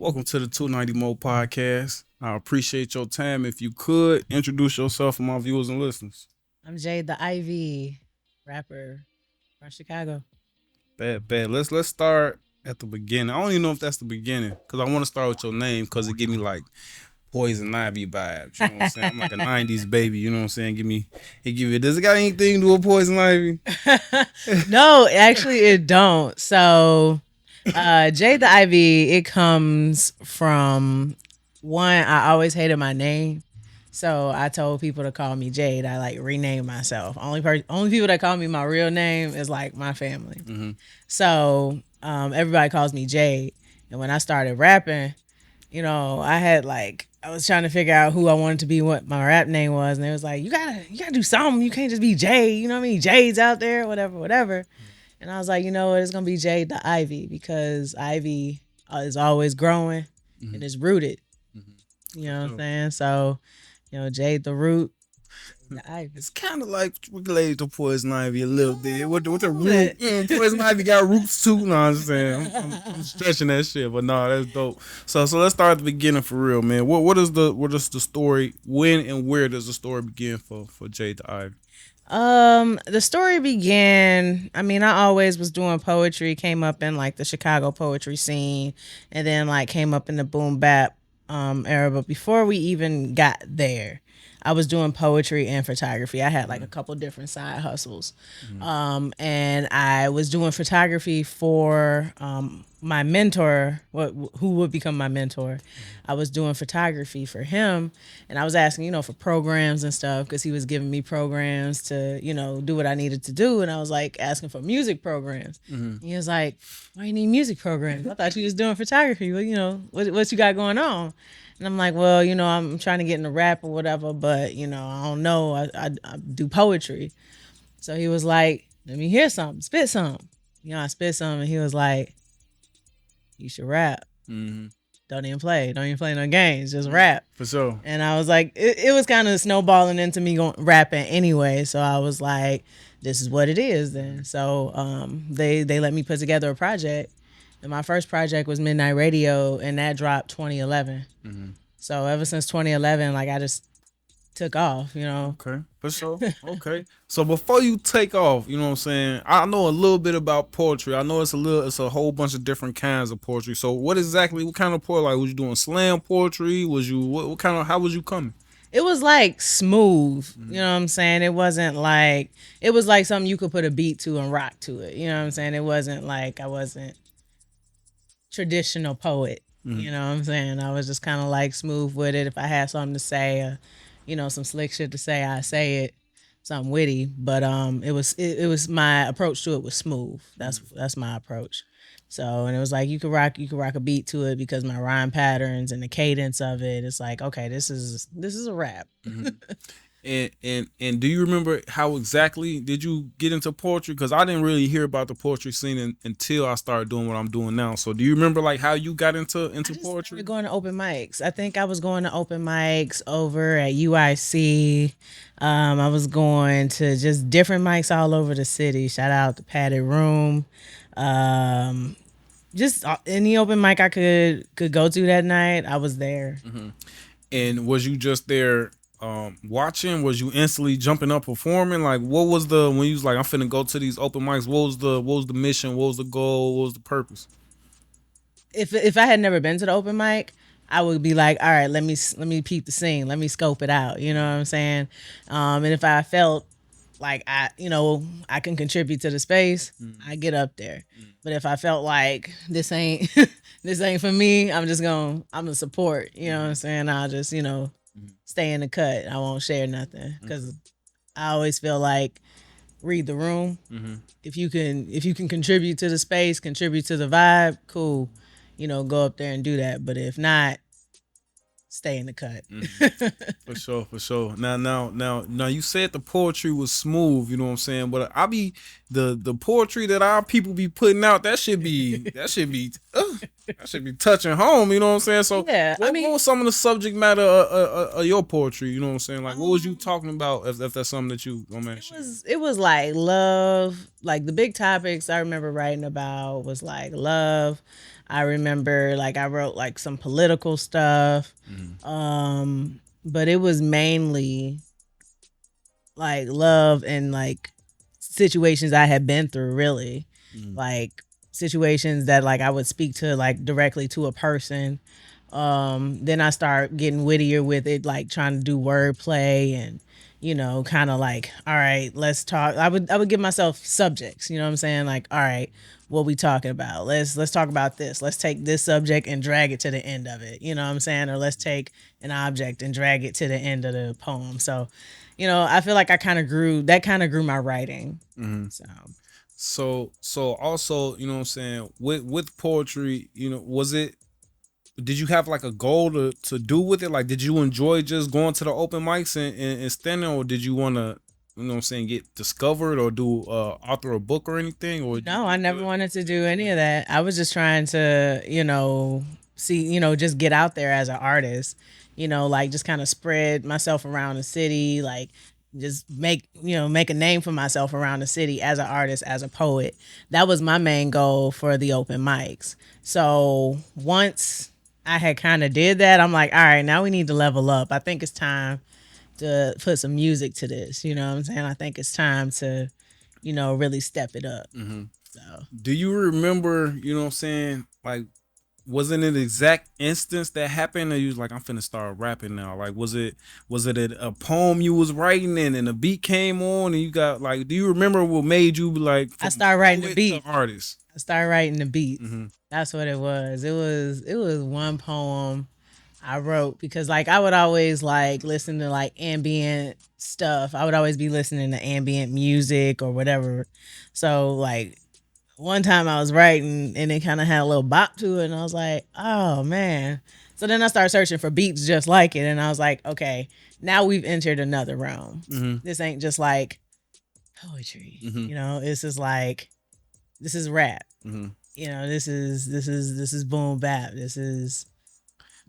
Welcome to the 290 Mo podcast. I appreciate your time. If you could introduce yourself for my viewers and listeners. I'm Jade the Ivy, rapper from Chicago. Bad. Let's start at the beginning. I don't even know if that's the beginning because I want to start with your name because it give me like Poison Ivy vibes. You know what I'm saying? I'm like a '90s baby. You know what I'm saying? Does it got anything to do with Poison Ivy? No, actually it don't. So Jade the Ivy, it comes from one, I always hated my name. So I told people to call me Jade. I like renamed myself. Only people that call me my real name is like my family. Mm-hmm. So everybody calls me Jade. And when I started rapping, I was trying to figure out who I wanted to be, what my rap name was, and it was like, you gotta do something. You can't just be Jade. You know what I mean? Jade's out there, whatever. And I was like, you know what? It's gonna be Jade the Ivy because Ivy is always growing and is rooted. You know what I'm saying? So, Jade the root, the Ivy. It's kind of like related to Poison Ivy a little bit. With the root, Poison Ivy got roots too. No, I'm saying I'm stretching that shit, but no, that's dope. So let's start at the beginning for real, man. What is the story? When and where does the story begin for Jade the Ivy? The story began. I mean, I always was doing poetry. Came up in like the Chicago poetry scene, and then like came up in the boom bap era. But before we even got there, I was doing poetry and photography. I had like a couple different side hustles, and I was doing photography for my mentor, who would become my mentor. I was doing photography for him, and I was asking, for programs and stuff because he was giving me programs to, do what I needed to do, and I was like asking for music programs. He was like, "Why you need music programs? I thought you was doing photography. Well, what you got going on?" And I'm like, well, I'm trying to get into rap or whatever, but I don't know. I do poetry. So he was like, let me hear something, spit something. I spit something, and he was like, you should rap. Mm-hmm. Don't even play no games, just rap. For sure. And I was like, it was kind of snowballing into me going rapping anyway. So I was like, this is what it is then. So they let me put together a project. And my first project was Midnight Radio, and that dropped 2011. So ever since 2011, like I just took off, Okay, for sure. Okay. So before you take off, you know what I'm saying? I know a little bit about poetry. I know it's a whole bunch of different kinds of poetry. So what kind of poetry? Like, was you doing slam poetry? Was you what kind of how was you coming? It was like smooth, you know what I'm saying? It wasn't like, it was like something you could put a beat to and rock to it, you know what I'm saying? It wasn't like I wasn't traditional poet. You know what I'm saying? I was just kind of like smooth with it. If I had something to say, some slick shit to say, I say it, something witty. But it was my approach to it was smooth. That's my approach. So, and it was like you could rock a beat to it because my rhyme patterns and the cadence of it. It's like, okay, this is a rap. And do you remember how exactly did you get into poetry? Because I didn't really hear about the poetry scene until I started doing what I'm doing now. So do you remember like how you got into I just poetry? started going to open mics. I think I was going to open mics over at UIC. I was going to just different mics all over the city. Shout out to Padded Room. Just any open mic I could go to that night, I was there. And was you just there watching? Was you instantly jumping up performing? Like what was when you was like I'm finna go to these open mics? What was the mission? What was the goal? What was the purpose? If I had never been to the open mic, I would be like, all right, let me peep the scene, let me scope it out. You know what I'm saying? And if I felt like I can contribute to the space, I get up there. But if I felt like this ain't this ain't for me, I'm gonna support. You know what I'm saying? I'll just stay in the cut. I won't share nothing because I always feel like read the room. If you can contribute to the space, contribute to the vibe, cool. Go up there and do that. But if not, stay in the cut. For sure. Now. You said the poetry was smooth. You know what I'm saying? But I be the poetry that our people be putting out. That should be touching home. You know what I'm saying? So Yeah, what was some of the subject matter of your poetry? You know what I'm saying? Like what was you talking about? If that's something that you mention. It was like love. Like the big topics I remember writing about was like love, I remember like I wrote like some political stuff. Mm-hmm. But it was mainly like love and like situations I had been through, really. Mm-hmm. Like situations that like I would speak to like directly to a person. Then I start getting wittier with it, like trying to do wordplay and kind of like, all right, let's talk. I would give myself subjects, you know what I'm saying? Like, all right, what we talking about? Let's talk about this. Let's take this subject and drag it to the end of it. You know what I'm saying? Or let's take an object and drag it to the end of the poem. So, I feel like I kind of grew my writing. Mm-hmm. So So also, you know what I'm saying, with poetry, was it, did you have like a goal to do with it? Like, did you enjoy just going to the open mics and standing, or did you want to, you know what I'm saying, get discovered or do author a book or anything? Or did you no, I just do never it? wanted to do any of that. I was just trying to, see, just get out there as an artist, like just kind of spread myself around the city, like just make a name for myself around the city as an artist, as a poet. That was my main goal for the open mics. So once I had kind of did that, I'm like, all right, now we need to level up. I think it's time to put some music to this. You know what I'm saying? I think it's time to, really step it up. Mm-hmm. So Do you remember, you know what I'm saying, like, wasn't it exact instance that happened, or you was like, I'm finna start rapping now? Like, was it a poem you was writing and a beat came on and you got like, do you remember what made you like I from started writing the poet to beat. artist? I started writing the beats. Mm-hmm. That's what it was. It was one poem I wrote because like I would always like listen to like ambient stuff. I would always be listening to ambient music or whatever. So like one time I was writing and it kind of had a little bop to it and I was like, "Oh man." So then I started searching for beats just like it and I was like, "Okay, now we've entered another realm. Mm-hmm. This ain't just like poetry. Mm-hmm. This is like this is rap. Mm-hmm. This is boom bap. This is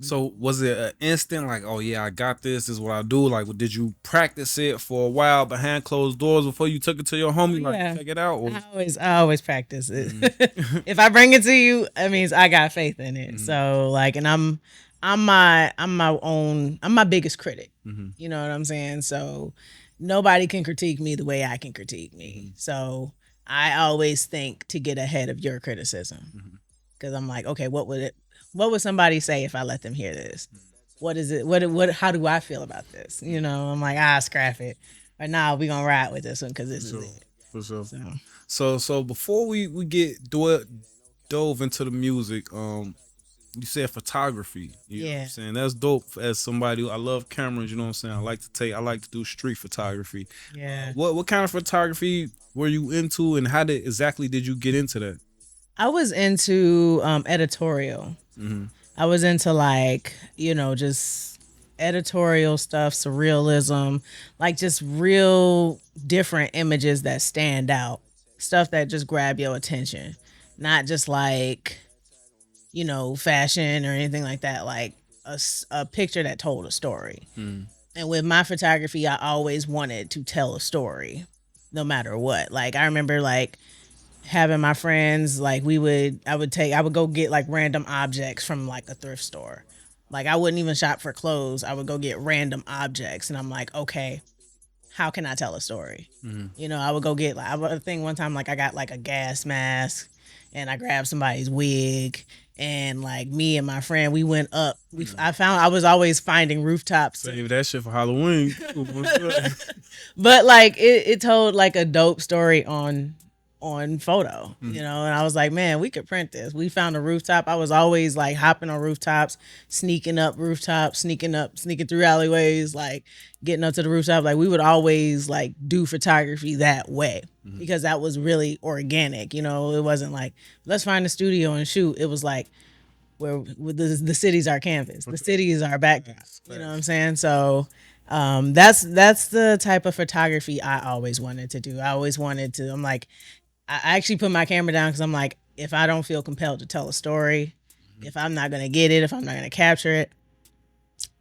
So was it an instant like, oh yeah, I got this. This is what I do. Like, did you practice it for a while behind closed doors before you took it to your homie? Like, yeah. check it out. Or, I always practice it. mm-hmm. If I bring it to you, that means I got faith in it. Mm-hmm. So like, and I'm my biggest critic. Mm-hmm. You know what I'm saying? So nobody can critique me the way I can critique me. Mm-hmm. So I always think to get ahead of your criticism Mm-hmm. because I'm like, okay, what would somebody say if I let them hear this? What is it? What? How do I feel about this? I'm like, scrap it. Or nah, we gonna ride with this one because this For is sure. it. For sure. So So before we get dove into the music, you said photography. You know what I'm yeah, saying? That's dope as somebody I love cameras, you know what I'm saying? I like to do street photography. yeah. What kind of photography were you into and how exactly did you get into that? I was into editorial. Mm-hmm. I was into like just editorial stuff, surrealism, like just real different images that stand out, stuff that just grab your attention, not just like fashion or anything like that, like a picture that told a story. Mm-hmm. And with my photography, I always wanted to tell a story no matter what. Like I remember like having my friends, like I would go get like random objects from like a thrift store. Like I wouldn't even shop for clothes. I would go get random objects and I'm like, okay, how can I tell a story? Mm-hmm. I would go get like I think one time like I got like a gas mask and I grabbed somebody's wig and like me and my friend we went up. I was always finding rooftops. Save that shit for Halloween. But like it told like a dope story on photo, and I was like, man, we could print this. We found a rooftop. I was always like hopping on rooftops, sneaking up rooftops, sneaking through alleyways, like getting up to the rooftop. Like we would always like do photography that way because that was really organic. It wasn't like let's find a studio and shoot. It was like where the city's our canvas, the city is our backdrop. You know what I'm saying? So that's the type of photography I always wanted to do. I always wanted to. I'm like, I actually put my camera down because I'm like, if I don't feel compelled to tell a story, if I'm not gonna get it, if I'm not gonna capture it,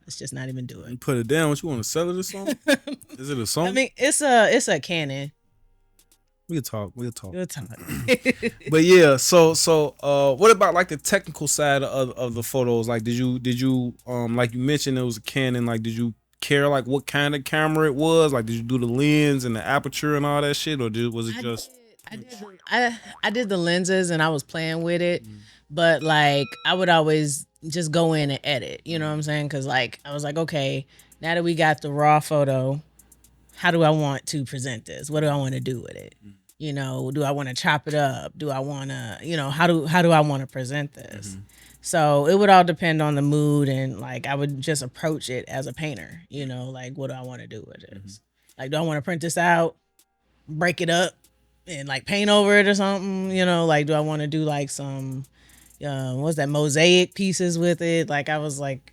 let's just not even do You it. put it down. What you want to sell it or something? Is it a song? I mean, it's a Canon. We'll talk. We'll talk. Good time. But yeah, what about like the technical side of the photos? Like, did you like you mentioned it was a Canon. Like, did you care like what kind of camera it was? Like, did you do the lens and the aperture and all that shit, or was it I did, just? I did, I did the lenses and I was playing with it, but like I would always just go in and edit. You know what I'm saying? Because like I was like, okay, now that we got the raw photo, how do I want to present this? What do I want to do with it? You know, do I want to chop it up? Do I want to, how do I want to present this? So it would all depend on the mood and like I would just approach it as a painter. You know, like what do I want to do with this? Like, do I want to print this out, break it up, and like paint over it or something? You know, like do I want to do like some what's that, mosaic pieces with it? Like I was like,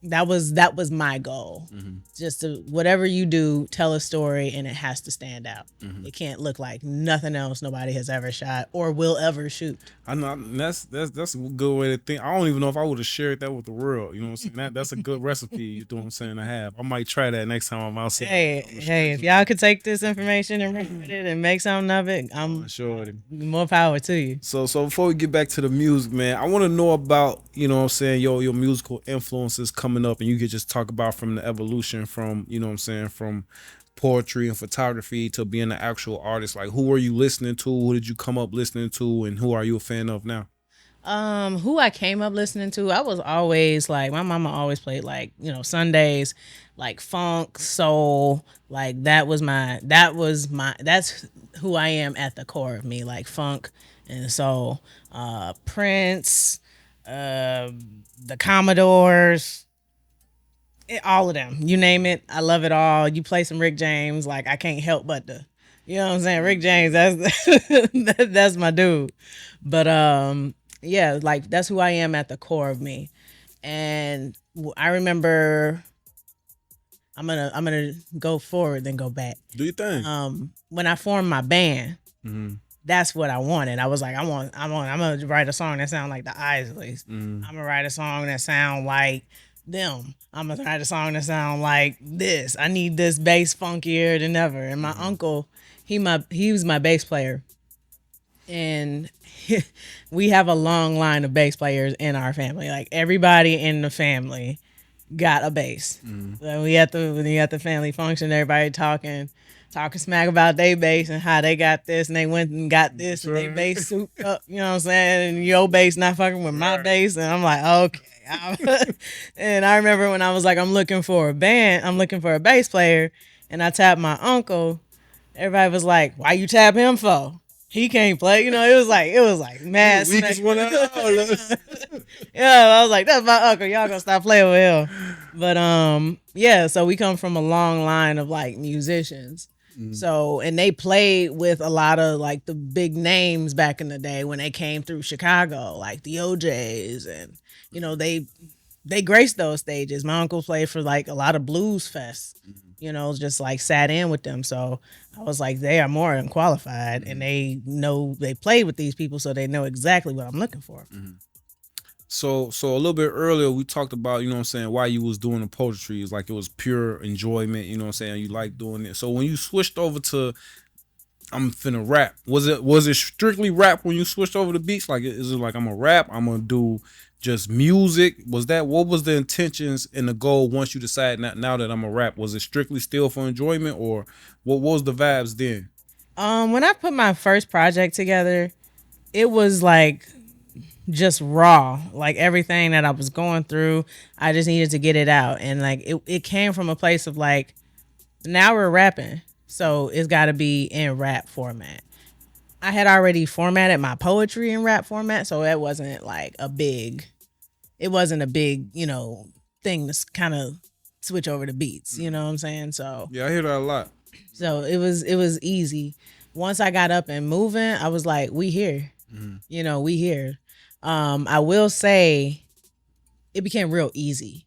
that was my goal. Just to, whatever you do, tell a story and it has to stand out. It can't look like nothing else nobody has ever shot or will ever shoot. I know that's a good way to think. I don't even know if I would have shared that with the world. You know what I'm saying? That's a good recipe. You know what I'm saying? To have. I might try that next time I'm outside. Hey, if y'all could take this information and run with it and make something of it, I'm sure. more power to you. So before we get back to the music, man, I want to know about, you know what I'm saying, your musical influences coming up, and you could just talk about from the evolution from, you know what I'm saying, from poetry and photography to being an actual artist. Like, who were you listening to? Who did you come up listening to, and who are you a fan of now? Who I came up listening to, I was always like, my mama always played like, Sundays, like funk, soul, like that's who I am at the core of me, like funk and soul. Prince, the Commodores, all of them, you name it, I love it all. You play some Rick James, like I can't help but to, you know what I'm saying, Rick James, that's my dude. But yeah, like that's who I am at the core of me. And I remember, I'm gonna go forward then go back. Do you think? When I formed my band, that's what I wanted. I was like, I'm gonna write a song that sound like the Isleys. I'm gonna write a song that sound like them. I'm gonna write a song that sound like this. I need this bass funkier than ever. And my uncle, he was my bass player, and we have a long line of bass players in our family. Like everybody in the family got a bass. So when we at the family function, everybody talking smack about their bass and how they got this and they went and got this and they bass souped up, you know what I'm saying? And your bass not fucking with my bass. And I'm like, okay. And I remember when I was like, I'm looking for a bass player, and I tapped my uncle. Everybody was like, why you tap him for? He can't play. You know, it was like mad. Weakest one out. Yeah, I was like, that's my uncle. Y'all gonna stop playing with him. But yeah, so we come from a long line of like musicians. So, and they played with a lot of like the big names back in the day when they came through Chicago, like the OJs, and they graced those stages. My uncle played for like a lot of blues fests, just like sat in with them. So I was like, they are more than qualified, and they played with these people, so they know exactly what I'm looking for. So a little bit earlier we talked about, you know what I'm saying, why you was doing the poetry. It's like it was pure enjoyment, you know what I'm saying, you like doing it. So when you switched over to I'm finna rap, was it strictly rap when you switched over to beats? Like, is it like I'm gonna rap, I'm gonna do just music? What was the intentions and the goal once you decide now that I'm a rap? Was it strictly still for enjoyment, or what was the vibes then? When I put my first project together, it was like just raw, like everything that I was going through, I just needed to get it out. And like it came from a place of like, now we're rapping, so it's got to be in rap format. I had already formatted my poetry in rap format, so it wasn't a big thing to kind of switch over to beats, you know what I'm saying? So Yeah, I hear that a lot. so it was easy. Once I got up and moving, I was like, we here. We here. I will say it became real easy.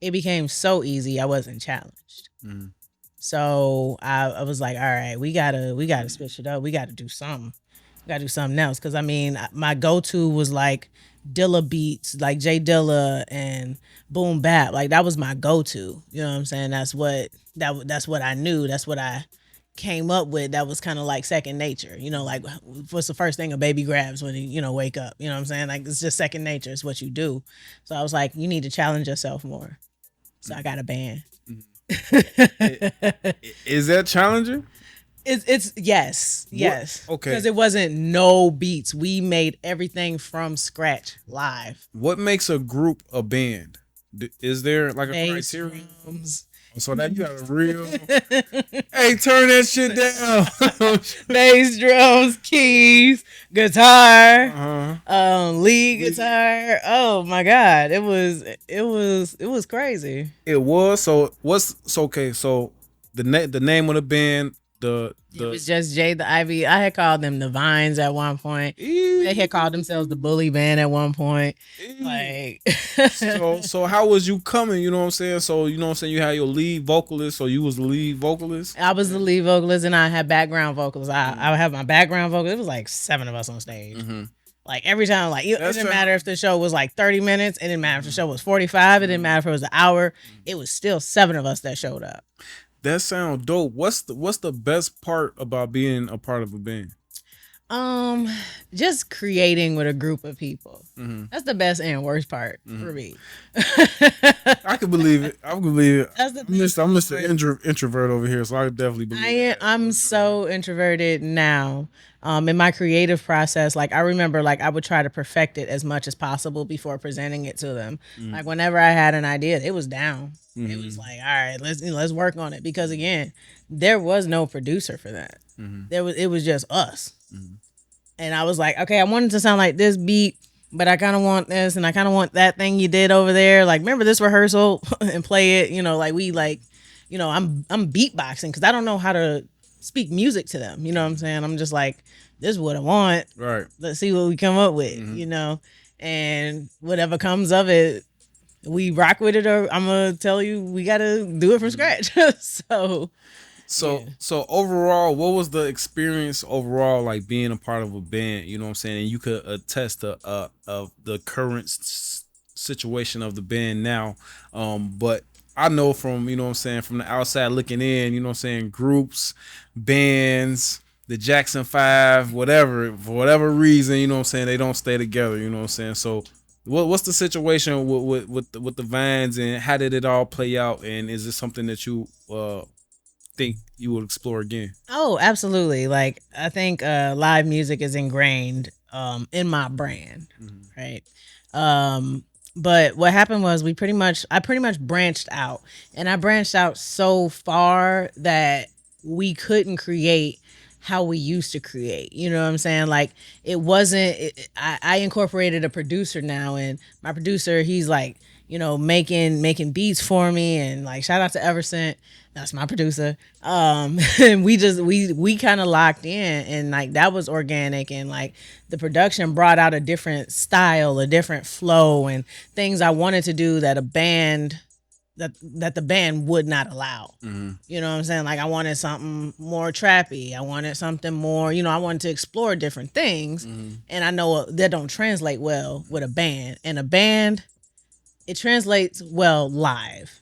It became so easy I wasn't challenged. So I was like, all right, we gotta switch it up. We gotta do something. We gotta do something else. Cause I mean, my go-to was like Dilla beats, like Jay Dilla and boom bap. Like that was my go-to. You know what I'm saying? That's what I knew. That's what I came up with that was kind of like second nature. You know, like what's the first thing a baby grabs when you wake up? You know what I'm saying? Like it's just second nature. It's what you do. So I was like, you need to challenge yourself more. So I got a band. Is that challenging? It's yes, Okay. because it wasn't no beats. We made everything from scratch live. What makes a group a band? Is there like a Bass, criteria? drums, So that you got a real. Hey, turn that shit down. bass, drums, keys, guitar, Uh-huh. lead guitar. Oh my god, it was crazy. It was. So what's so okay? So the name of the band, It the was just Jade the Ivy. I had called them the Vines at one point. They had called themselves the Bully Band at one point. Like, so how was you coming? You know what I'm saying? So you know what I'm saying? You had your lead vocalist, so you was the lead vocalist. I was the lead vocalist and I had background vocals. I would have my background vocals. It was like 7 of us on stage. Like every time, like it didn't matter if the show was like 30 minutes. It didn't matter if the show was 45. It didn't matter if it was an hour. It was still 7 of us that showed up. That sounds dope. What's the best part about being a part of a band? Just creating with a group of people. That's the best and worst part for me. I can believe it. I can believe it. That's the I'm Mr. Introvert over here, so I definitely believe it. I'm so introverted now. In my creative process, like I remember, like I would try to perfect it as much as possible before presenting it to them. Like whenever I had an idea, it was down. It was like, all right, let's work on it because again, there was no producer for that. It was just us. And I was like, okay, I wanted to sound like this beat, but I kind of want this and I kind of want that thing you did over there. Like, remember this rehearsal and play it, like we like, I'm beatboxing because I don't know how to speak music to them. You know what I'm saying? I'm just like, this is what I want. Right. Let's see what we come up with, and whatever comes of it, we rock with it, or I'm going to tell you, we got to do it from scratch. So overall, what was the experience overall like being a part of a band? You know what I'm saying? And you could attest to of the current situation of the band now. But I know from you know what I'm saying from the outside looking in, you know what I'm saying, groups, bands, the Jackson 5, whatever, for whatever reason, you know what I'm saying, they don't stay together. You know what I'm saying? So what's the situation with the Vines and how did it all play out? And is this something that you think you would explore again? Oh, absolutely. Like I think live music is ingrained in my brand, right? But what happened was I pretty much branched out, and I branched out so far that we couldn't create how we used to create. You know what I'm saying? Like it wasn't. I incorporated a producer now, and my producer, he's like, making beats for me, and like shout out to Eversent. That's my producer. And we kind of locked in, and like that was organic, and like the production brought out a different style, a different flow, and things I wanted to do that the band would not allow. You know what I'm saying? Like I wanted something more trappy. I wanted something more, I wanted to explore different things. And I know that don't translate well with a band. And a band, it translates well live.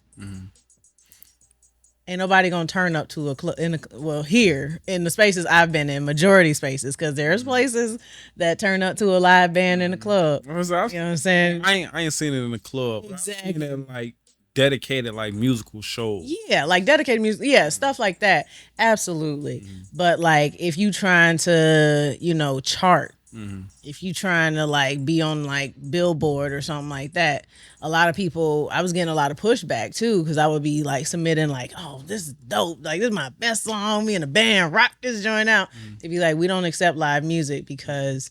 Ain't nobody gonna turn up to a club here in the spaces I've been in, majority spaces, because there's places that turn up to a live band in the club. You know what I'm saying? I ain't seen it in the club. Exactly. I've seen it in like dedicated like musical shows. Yeah, like dedicated music. Yeah, stuff like that. Absolutely. But like if you trying to, chart, if you trying to like be on like Billboard or something like that, a lot of people, I was getting a lot of pushback too, because I would be like submitting like, oh, this is dope. Like this is my best song. Me and the band rock this joint out. They'd be like, we don't accept live music because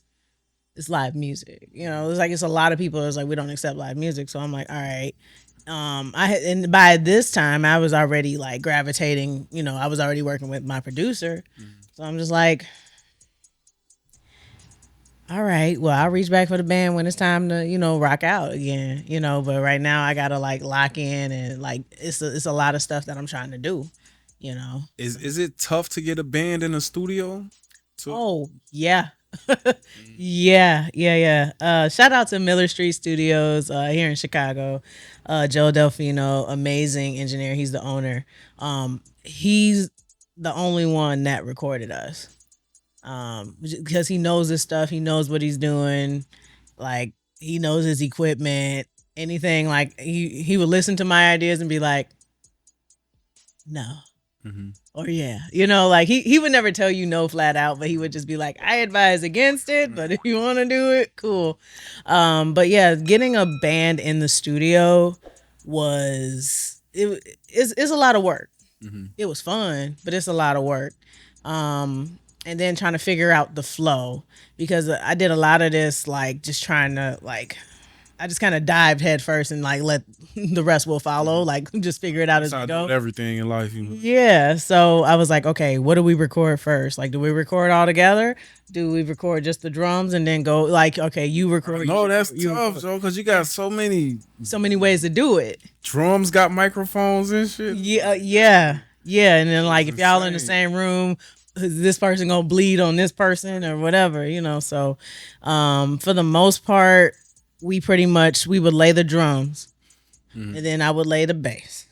it's live music. It's like it's a lot of people that's like, we don't accept live music. So I'm like, all right. And by this time I was already like gravitating, I was already working with my producer. So I'm just like, all right, well, I'll reach back for the band when it's time to, rock out again, but right now I gotta like lock in, and like it's a lot of stuff that I'm trying to do, Is it tough to get a band in a studio? Oh yeah. Yeah. Shout out to Miller Street Studios here in Chicago. Joe Delfino, amazing engineer. He's the owner. He's the only one that recorded us. Because he knows his stuff, he knows what he's doing, like he knows his equipment, anything. Like he would listen to my ideas and be like, no. Mm-hmm. Or yeah, like he would never tell you no flat out, but he would just be like, I advise against it, but if you want to do it, cool. But yeah, getting a band in the studio is a lot of work. Mm-hmm. It was fun, but it's a lot of work. And then trying to figure out the flow, because I did a lot of this like just trying to like I just kind of dived head first and like let the rest will follow, like just figure it out That's as how we I go. do everything in life. Yeah, so I was like, okay, what do we record first? Like, do we record all together? Do we record just the drums and then go like, okay, you record? No, that's you tough, record. Joe, because you got So many ways to do it. drums got microphones and shit. Yeah, and then like if y'all in the insane. same room, is this person gonna bleed on this person or whatever, So, for the most part, we would lay the drums, Mhm. and then I would lay the bass,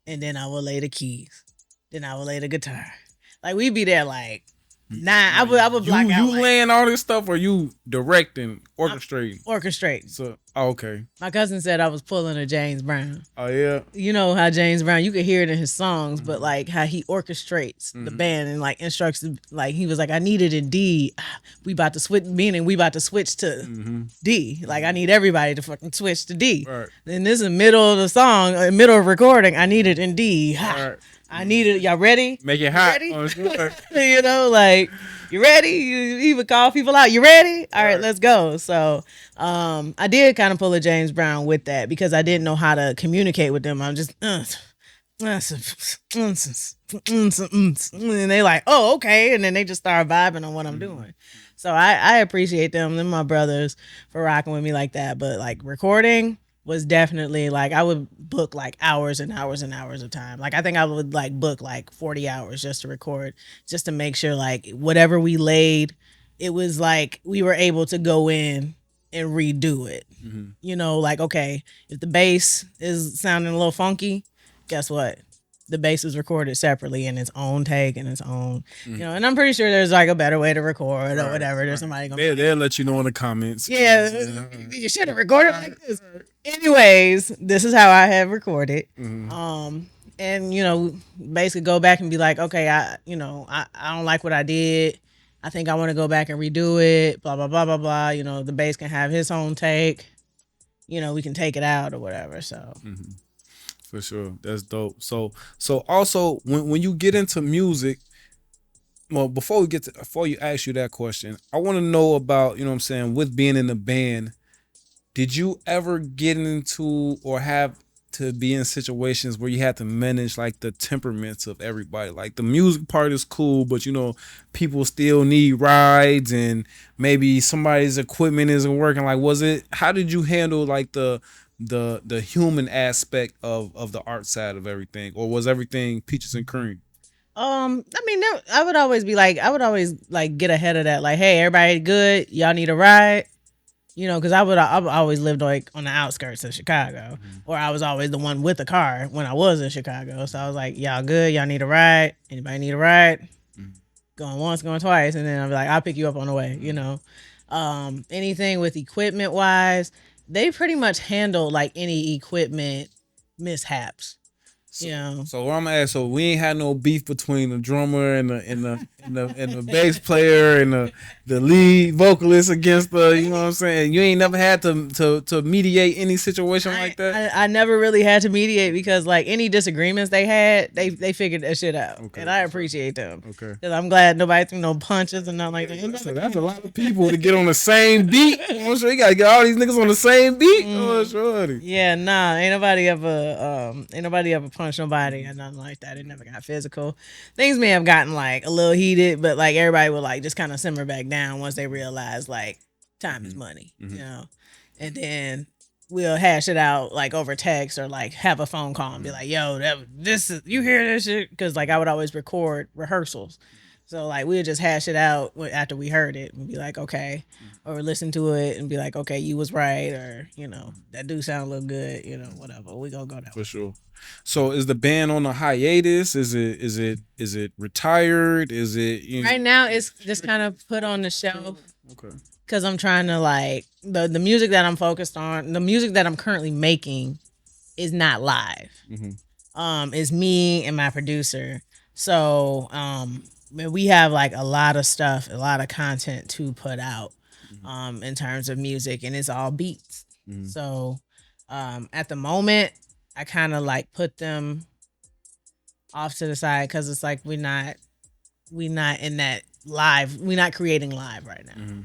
and then I would lay the keys, then I would lay the guitar. Like we'd be there like 9. I would block out You like laying all this stuff, or you directing, orchestrating? orchestrate. So okay. My cousin said I was pulling a James Brown. Oh yeah. You know how James Brown, you can hear it in his songs, but like how he orchestrates the band and like instructs, like he was like, I need it in D. We about to switch, meaning we about to switch to D. Like I need everybody to fucking switch to D. Right. Then this is middle of the song, middle of recording. I need it in D. Right. I need it. Y'all ready? Make it hot. Ready? Oh, sure. Like you ready? You even call people out. You ready? All right, let's go. So, I did kind of pull a James Brown with that because I didn't know how to communicate with them. I'm just, and they like, oh, okay, and then they just start vibing on what I'm doing. So I appreciate them and my brothers for rocking with me like that. But like recording was definitely like I would book like hours and hours and hours of time. Like I think I would like book like 40 hours just to record, just to make sure like whatever we laid, it was like we were able to go in and redo it. Like okay, if the bass is sounding a little funky, guess what? The bass is recorded separately in its own take and its own, and I'm pretty sure there's like a better way to record or whatever. There's somebody gonna They'll let you know in the comments. yeah, you should have recorded like this. Anyways, this is how I have recorded. And basically go back and be like, okay, I don't like what I did. I think I want to go back and redo it. Blah blah blah blah blah. The bass can have his own take. We can take it out or whatever. So. For sure. That's dope. So also when you get into music, well, before you ask you that question, I want to know about, what I'm saying, with being in the band, did you ever get into or have to be in situations where you had to manage like the temperaments of everybody? Like the music part is cool, but people still need rides and maybe somebody's equipment isn't working. Like how did you handle like the human aspect of the art side of everything, or was everything peaches and cream? I mean, I would always get ahead of that. Like, hey, everybody good? Y'all need a ride? Because I've always lived like on the outskirts of Chicago, or I was always the one with the car when I was in Chicago. So I was like, y'all good? Y'all need a ride? Anybody need a ride? Going once, going twice, and then I'll be like, I'll pick you up on the way. Anything with equipment wise, they pretty much handle like any equipment mishaps. So what I'm gonna ask, so we ain't had no beef between the drummer and the bass player and the lead vocalist against the, you know what I'm saying? You ain't never had to mediate any situation like that? I never really had to mediate because like any disagreements they had, they figured that shit out. Okay. And I appreciate them. Okay. Because I'm glad nobody threw no punches and nothing like that. So that's a lot of people to get on the same beat. I'm sure you gotta get all these niggas on the same beat. Oh, sure. Yeah, nah, ain't nobody ever punched nobody or nothing like that. It never got physical. Things may have gotten like a little heated, but like everybody would like just kind of simmer back down once they realize like time is money, and then we'll hash it out like over text or like have a phone call and be like, yo, this is, you hear this shit? Because like I would always record rehearsals. So like we'll just hash it out after we heard it and be like, okay, or listen to it and be like, okay, you was right, or that do sound a little good, whatever. We gonna go that For way. sure. So is the band on a hiatus? Is it retired? Is it Right now, it's just kind of put on the shelf okay? because I'm trying to like the music that I'm focused on. The music that I'm currently making is not live. Is me and my producer. So we have like a lot of stuff, a lot of content to put out in terms of music, and it's all beats. So at the moment, I kind of like put them off to the side because it's like we not in that live. We're not creating live right now.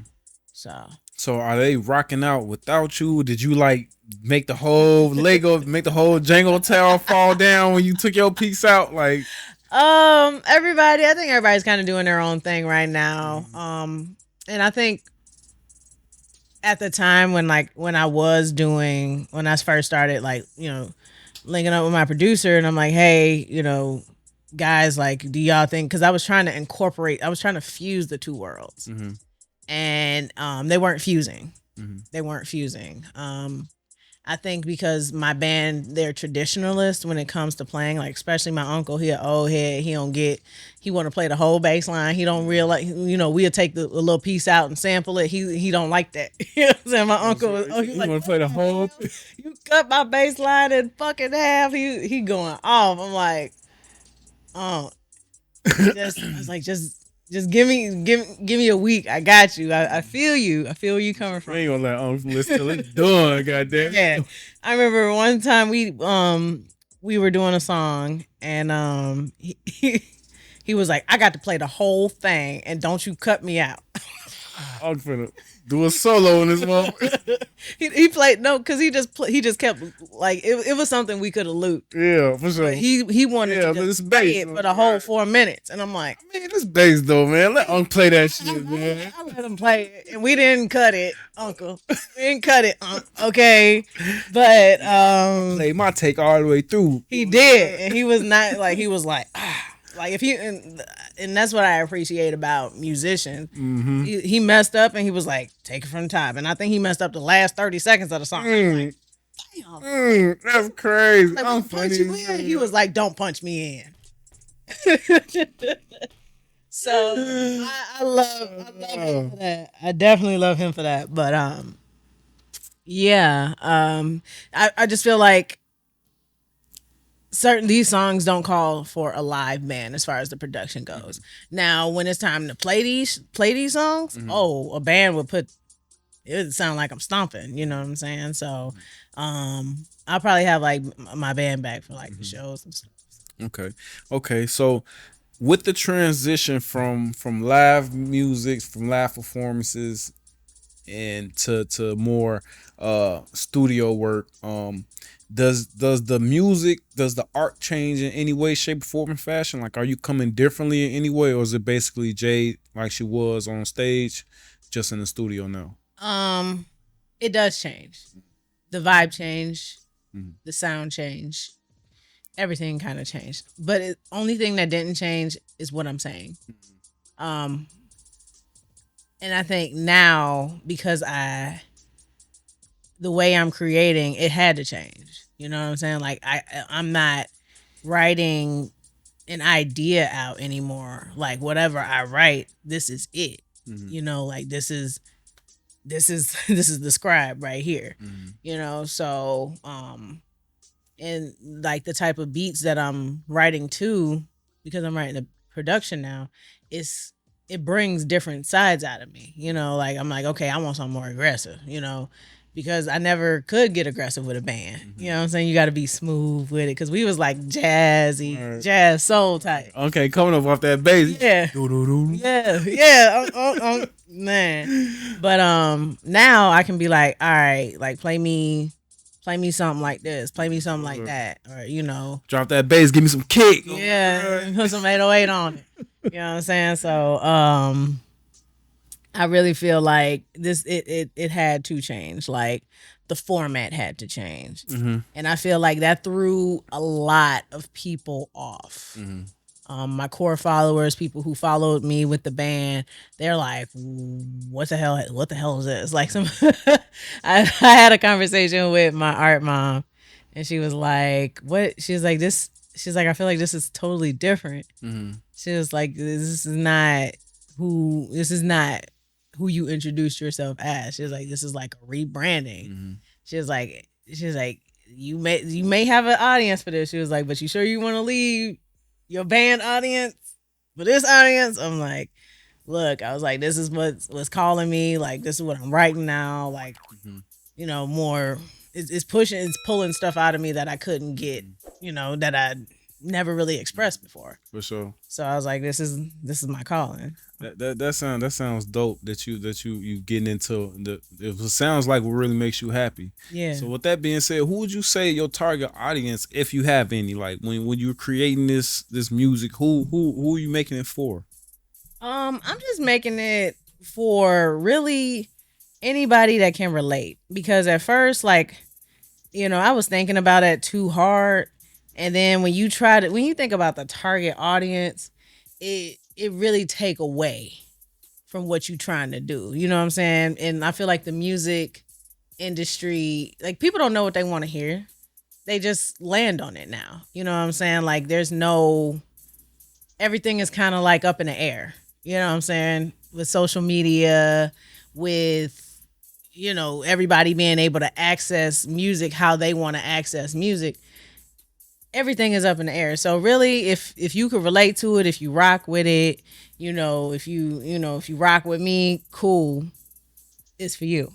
So are they rocking out without you? Did you like make the whole make the whole Django Tower fall down when you took your piece out? Like, everybody, I think everybody's kind of doing their own thing right now. And I think at the time when I first started, like, linking up with my producer, and I'm like, hey, guys, like, do y'all think? Because I was trying to fuse the two worlds, and they weren't fusing. They weren't fusing. I think because my band, they're traditionalists when it comes to playing. Like, especially my uncle, he an old head. He want to play the whole bass line. He don't realize, we'll take a little piece out and sample it. He don't like that. You know what I'm saying? My uncle, he want to play the whole thing. You cut my bass line in fucking half. He going off. I'm like, oh, I was like, just give me a week. I got you. I feel you. I feel where you coming from. We ain't gonna let listen till it's done. Goddamn. Yeah, I remember one time we were doing a song, and he was like, I got to play the whole thing, and don't you cut me out. I'm finna do a solo in this moment. he played no, because he just kept like it was something we could have looped. Yeah, for sure. But he wanted to just play it for the whole 4 minutes, and I'm like, man, this bass though, man. Let Unc play that shit, man. I let him play it, and we didn't cut it, Uncle. We didn't cut it, okay. But play my take all the way through. He did, and he was not like he was like like if he and that's what I appreciate about musicians. He messed up, and he was like, take it from the top, and I think he messed up the last 30 seconds of the song. Like, damn, that's crazy. like, I'm funny. He was like, don't punch me in. So I love him for that. I definitely love him for that. But yeah, I just feel like these songs don't call for a live band as far as the production goes. Now, when it's time to play these songs, a band would it would sound like I'm stomping. You know what I'm saying? So, I'll probably have like my band back for like the shows and stuff. Okay. So, with the transition from live music, from live performances, and to more studio work, does the art change in any way, shape, form, and fashion? Like, are you coming differently in any way, or is it basically Jade like she was on stage, just in the studio now? It does change. The vibe change, the sound change, everything kind of changed. But the only thing that didn't change is what I'm saying. And I think now, because the way I'm creating, it had to change. You know what I'm saying? Like, I'm not writing an idea out anymore. Like, whatever I write, this is it. Like, this is the scribe right here. So and like the type of beats that I'm writing to, because I'm writing the production now, it brings different sides out of me. Like, I'm like, okay, I want something more aggressive, because I never could get aggressive with a band. You know what I'm saying? You got to be smooth with it, because we was like jazzy, jazz soul type. Okay, coming up off that bass. Yeah. Yeah. Man. But now I can be like, all right, like play me something like this, play me something like that, or drop that bass, give me some kick. Yeah, put some 808 on it. You know what I'm saying? So I really feel like it had to change. Like, the format had to change. And I feel like that threw a lot of people off. My core followers, people who followed me with the band, they're like, "What the hell? What the hell is this?" Like some, I had a conversation with my art mom, and she was like, "What?" She was like, "This." She's like, "I feel like this is totally different." Mm-hmm. She was like, "This is not who. This is not who you introduced yourself as." She was like, "This is like a rebranding." Mm-hmm. She was like, "You may have an audience for this." She was like, "But you sure you want to leave your band audience for this audience?" I'm like, "Look," I was like, "This is what's calling me. Like, this is what I'm writing now. Like, Mm-hmm. more. It's pushing, it's pulling stuff out of me that I couldn't get. That I never really expressed before." For sure. So I was like, "This is my calling." That sounds dope that you getting into it sounds like what really makes you happy. Yeah. So with that being said, who would you say your target audience, if you have any, like when you're creating this music, who are you making it for? I'm just making it for really anybody that can relate, because at first, like, I was thinking about it too hard, and then when you think about the target audience, it really take away from what you're trying to do. You know what I'm saying? And I feel like the music industry, like, people don't know what they want to hear. They just land on it now. You know what I'm saying? Like, there's no everything is kind of like up in the air. You know what I'm saying? With social media, with everybody being able to access music how they want to access music, everything is up in the air. So really, if you could relate to it, if you rock with it, if you rock with me, cool, it's for you.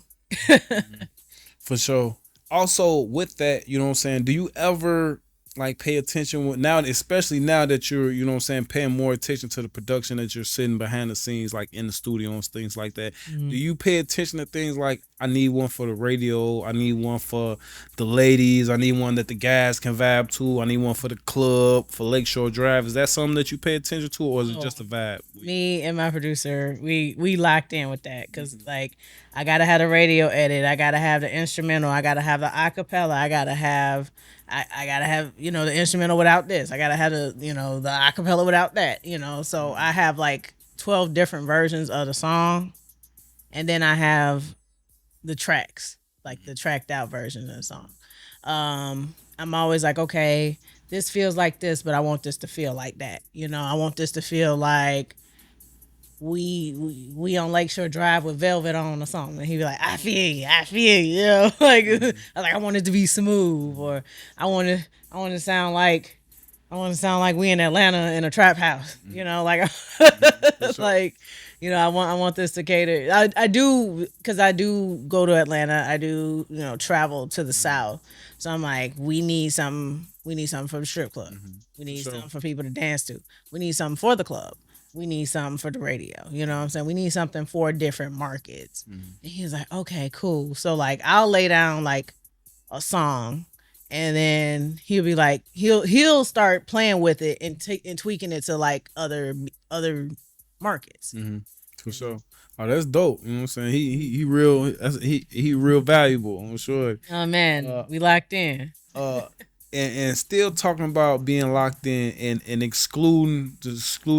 For sure. Also, with that, you know what I'm saying, do you ever like pay attention now, especially now that you're, you know what I'm saying, paying more attention to the production, that you're sitting behind the scenes, like in the studio and things like that? Do you pay attention to things like, I need one for the radio, I need one for the ladies, I need one that the guys can vibe to, I need one for the club, for Lakeshore Drive? Is that something that you pay attention to, or is it just a vibe? Me and my producer, we locked in with that, because like, I gotta have the radio edit, I gotta have the instrumental, I gotta have the acapella, I gotta have the instrumental without this, I gotta have the acapella without that. So I have like 12 different versions of the song, and then I have the tracks, like the tracked out version of the song. I'm always like, okay, this feels like this, but I want this to feel like that. I want this to feel like we on Lakeshore Drive with Velvet on or something. And he'd be like, I feel you, like, I want it to be smooth, or I want to, I want to sound like, we in Atlanta in a trap house, like, like, I want this to cater. I do, because I do go to Atlanta. I do, travel to the South. So I'm like, we need something. We need something for the strip club. We need something for people to dance to. We need something for the club. We need something for the radio. You know what I'm saying? We need something for different markets. And he's like, okay, cool. So like, I'll lay down like a song, and then he'll be like, he'll start playing with it and tweaking it to like other markets. For sure. Oh, that's dope. You know what I'm saying? He real. He real valuable. I'm sure. Oh man, we locked in. Uh, and still talking about being locked in and excluding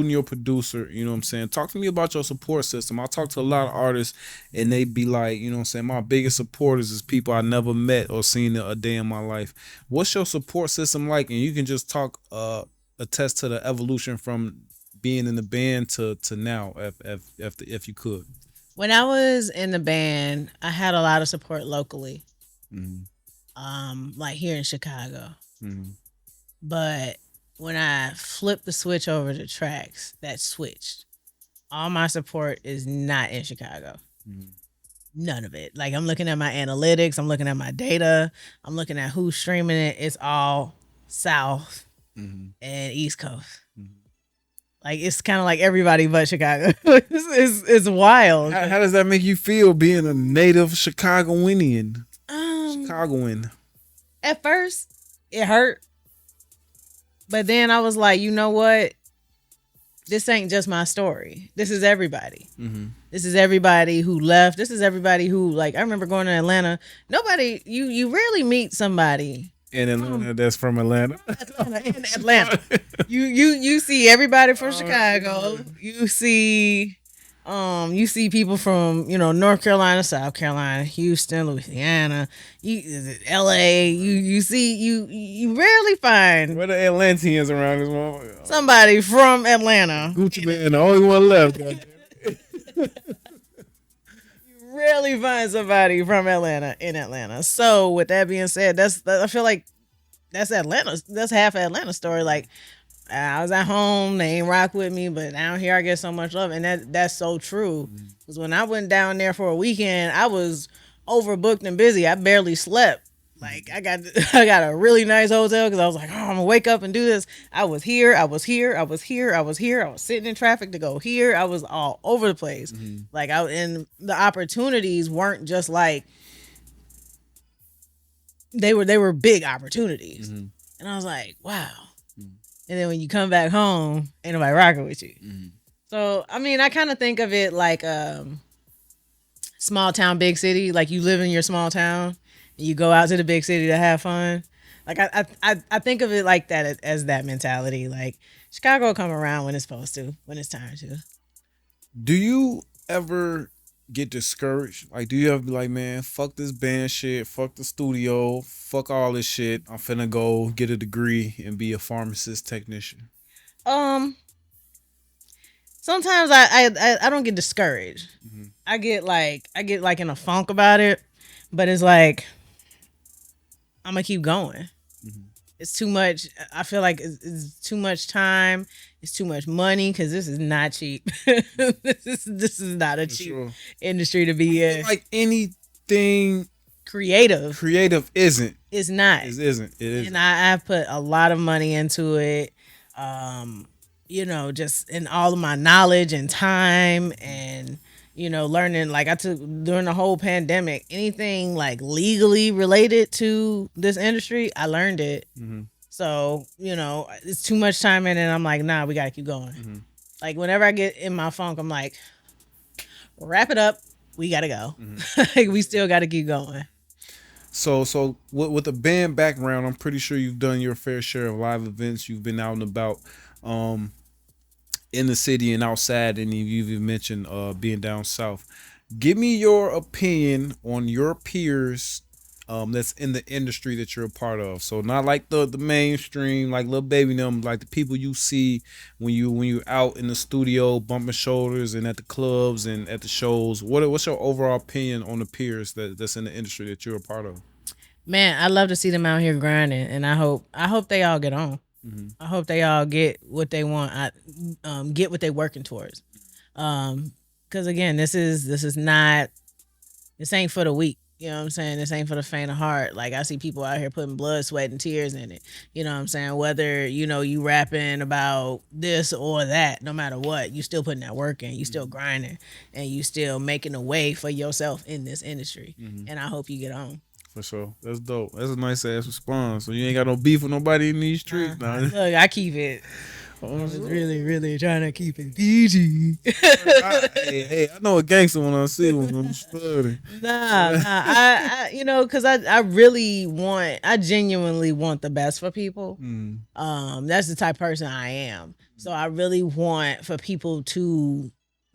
your producer. You know what I'm saying? Talk to me about your support system. I talk to a lot of artists, and they be like, you know what I'm saying, my biggest supporters is people I never met or seen a day in my life. What's your support system like? And you can just talk, attest to the evolution from being in the band to now, if you could. When I was in the band, I had a lot of support locally, like here in Chicago. But when I flipped the switch over to tracks, that switched. All my support is not in Chicago. None of it. Like, I'm looking at my analytics, I'm looking at my data, I'm looking at who's streaming it. It's all South and East Coast. Like, it's kind of like everybody but Chicago. It's wild. How does that make you feel, being a native Chicagoanian? Chicagoan. At first, it hurt. But then I was like, you know what? This ain't just my story. This is everybody. This is everybody who left. This is everybody who, like, I remember going to Atlanta. You rarely meet somebody in Atlanta that's from Atlanta. Atlanta, in Atlanta. You see everybody from Chicago. You see people from North Carolina, South Carolina, Houston, Louisiana, L.A. You rarely find Where the Atlanteans around this motherfucker? somebody from Atlanta. Gucci Man, the only one left. You rarely find somebody from Atlanta in Atlanta. So with that being said, I feel like that's Atlanta. That's half of Atlanta story. Like I was at home, they ain't rock with me, but down here I get so much love, and that's so true. Because when I went down there for a weekend, I was overbooked and busy. I barely slept. Like I got I got a really nice hotel because I was like, oh, I'm gonna wake up and do this. I was here, I was here, I was here, I was here. I was sitting in traffic to go here. I was all over the place. Like and the opportunities weren't just like they were big opportunities, and I was like, wow. And then when you come back home, ain't nobody rocking with you. So I mean, I kind of think of it like small town, big city. Like you live in your small town, and you go out to the big city to have fun. Like I think of it like that as that mentality. Like Chicago will come around when it's supposed to, when it's time to. Do you ever get discouraged? Like, do you ever be like, man, fuck this band shit, fuck the studio, fuck all this shit. I'm finna go get a degree and be a pharmacist technician. Um, Sometimes I don't get discouraged. I get like in a funk about it, but it's like I'm gonna keep going. It's too much. I feel like it's too much time. It's too much money because this is not cheap. This is not a For cheap sure. industry to be in. Like anything Creative isn't. is not. It isn't. It isn't. And I've put a lot of money into it. Just in all of my knowledge and time and learning. Like I took during the whole pandemic, anything like legally related to this industry, I learned it. So it's too much time in it. And I'm like, nah, we gotta keep going. Like whenever I get in my funk, I'm like, wrap it up. We gotta go. Like we still gotta keep going. So with a band background, I'm pretty sure you've done your fair share of live events. You've been out and about in the city and outside, and you've even mentioned being down south. Give me your opinion on your peers that's in the industry that you're a part of. So not like the mainstream, like Lil Baby and them, like the people you see when you're out in the studio bumping shoulders and at the clubs and at the shows. What's your overall opinion on the peers that's in the industry that you're a part of? Man, I love to see them out here grinding, and I hope they all get on. I hope they all get what they want. Get what they're working towards. Because again, this ain't for the weak. You know what I'm saying? This ain't for the faint of heart. Like I see people out here putting blood, sweat, and tears in it. You know what I'm saying? Whether you rapping about this or that, no matter what, you still putting that work in. You still grinding, and you still making a way for yourself in this industry. And I hope you get on. For sure. That's dope. That's a nice ass response. So you ain't got no beef with nobody in these streets now. Look, I keep it. I was really, really trying to keep it PG. Hey, I know a gangster when I see one. I'm studying. Nah. Because I genuinely want the best for people. That's the type of person I am. So I really want for people to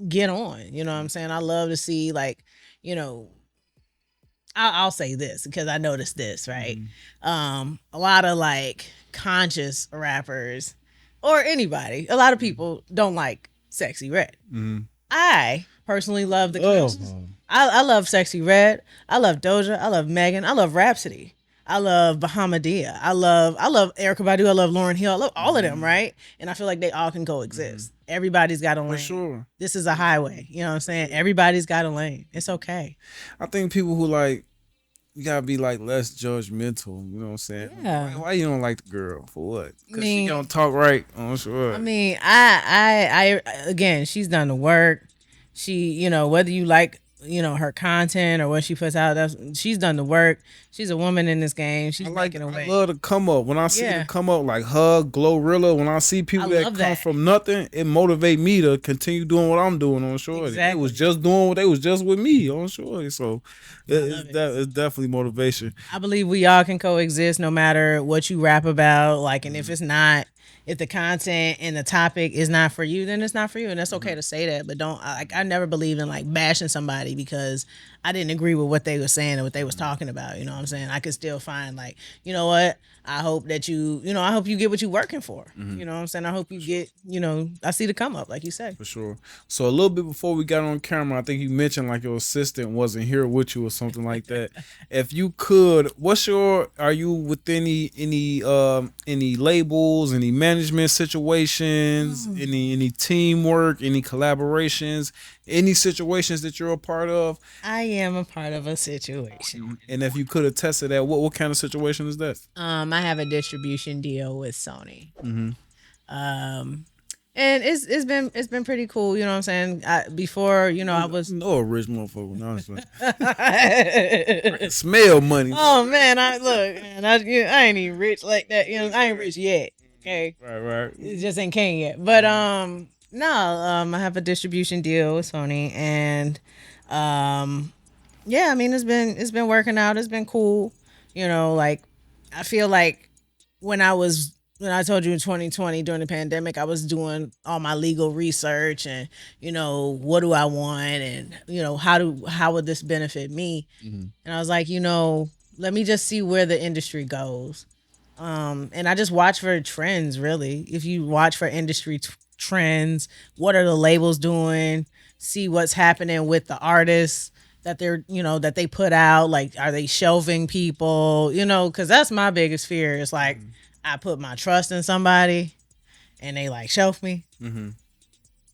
get on. You know what I'm saying? I love to see I'll say this because I noticed this, right? A lot of like conscious rappers or anybody, a lot of people don't like Sexy Red. I personally love the conscious. I love Sexy Red. I love Doja. I love Megan. I love Rhapsody. I love Bahamadia. I love Erykah Badu. I love Lauryn Hill. I love all of them, right? And I feel like they all can coexist. Everybody's got a lane. For sure. This is a highway. You know what I'm saying? Everybody's got a lane. It's okay. I think people who like, you gotta be like less judgmental. You know what I'm saying? Yeah. Why you don't like the girl for what? Because she don't talk right. I'm sure. I mean, I again, she's done the work. She, whether you like her content or what she puts out. She's done the work. She's a woman in this game. I She's like. making a I way. love to come up. When I see the Yeah, come up like Hug, Glorilla. When I see I people that love come that. from nothing, it motivate me to continue doing what I'm doing on Shorty. They was Exactly. just doing what they was just with me on Shorty. So I love it. it's definitely motivation. I believe we all can coexist no matter what you rap about. Like, and if Mhm. it's not, if the content and the topic is not for you, then it's not for you, and that's okay Mhm. to say that. But don't like I never believe in like bashing somebody because I didn't agree with what they were saying and what they was Mhm. talking about. You know what I'm saying? I could still find like, you know what? I hope that I hope you get what you're working for. Mhm. You know what I'm saying? I hope For you sure. get, I see the come up, like you say. For sure. So a little bit before we got on camera, I think you mentioned like your assistant wasn't here with you or something like that. If you could, are you with any labels, any management situations, Mm. any teamwork, any collaborations, any situations that you're a part of? I am a part of a situation. And if you could attest to that, what kind of situation is that? I have a distribution deal with Sony. Mm-hmm. Um, and it's been pretty cool. You know what I'm saying? Before, I was. No rich motherfucker, honestly. I can smell money. Oh man, I look, man, I ain't even rich like that. I ain't rich yet. Okay, Right, right. it just ain't came yet. But no, I have a distribution deal with Sony, and um, yeah, I mean it's been working out. It's been cool. Like I feel like when I told you in 2020 during the pandemic, I was doing all my legal research and what do I want and how would this benefit me? Mm-hmm. And I was like, let me just see where the industry goes. And I just watch for trends, really. If you watch for industry trends, what are the labels doing? See what's happening with the artists that they put out. Like, are they shelving people? Because that's my biggest fear. It's like I put my trust in somebody and they like shelf me Mm-hmm.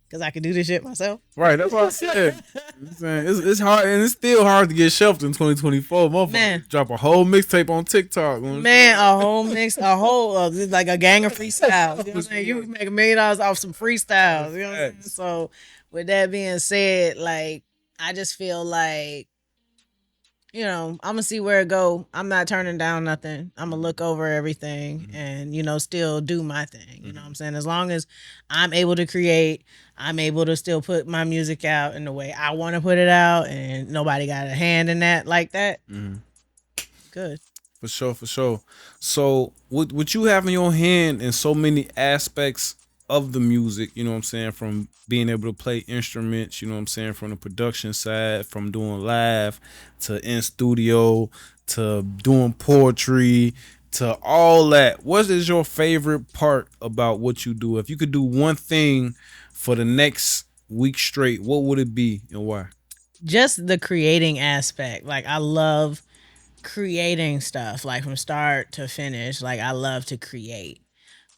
because I can do this shit myself. Right, that's what I said. I'm saying, it's hard, and it's still hard to get shelved in 2024. Man. Motherfucker, drop a whole mixtape on TikTok. Man, a whole mix, like a gang of freestyles. You know what I'm saying? You can make $1 million off some freestyles. You know what I'm saying? So, with that being said, like, I just feel like, I'm gonna see where it go. I'm not turning down nothing. I'm gonna look over everything and, still do my thing. You know what I'm saying? As long as I'm able to create, I'm able to still put my music out in the way I want to put it out, and nobody got a hand in that like that. Mm-hmm. Good. For sure, for sure. So with you having your hand in so many aspects of the music, you know what I'm saying, from being able to play instruments, you know what I'm saying, from the production side, from doing live to in studio to doing poetry to all that. What is your favorite part about what you do? If you could do one thing for the next week straight, what would it be and why? Just the creating aspect. Like, I love creating stuff, like from start to finish. Like, I love to create.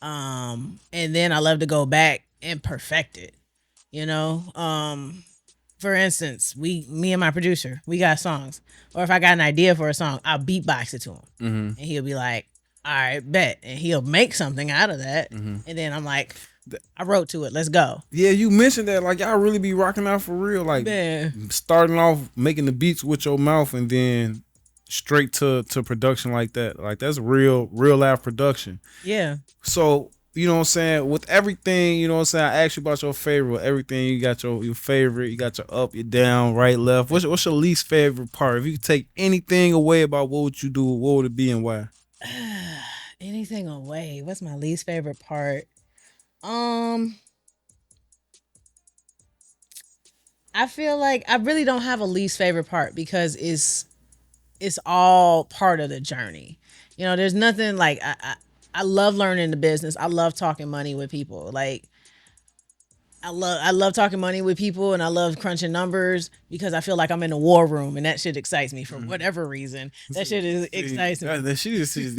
And then I love to go back and perfect it. You know? For instance, me and my producer, we got songs. Or if I got an idea for a song, I'll beatbox it to him. Mm-hmm. And he'll be like, all right, bet. And he'll make something out of that. Mm-hmm. And then I'm like, I wrote to it. Let's go. Yeah, you mentioned that. Like, y'all really be rocking out for real. Like, Man. starting off making the beats with your mouth and then straight to production like that. Like, that's real live production. Yeah. So, you know what I'm saying? With everything, you know what I'm saying? I asked you about your favorite. Everything, you got your favorite. You got your up, your down, right, left. What's your least favorite part? If you could take anything away about what would you do, what would it be and why? Anything away. What's my least favorite part? Um, I feel like I really don't have a least favorite part because it's all part of the journey. There's nothing like I love learning the business. I love talking money with people. Like, I love talking money with people, and I love crunching numbers because I feel like I'm in a war room, and that shit excites me for whatever reason. That shit excites me.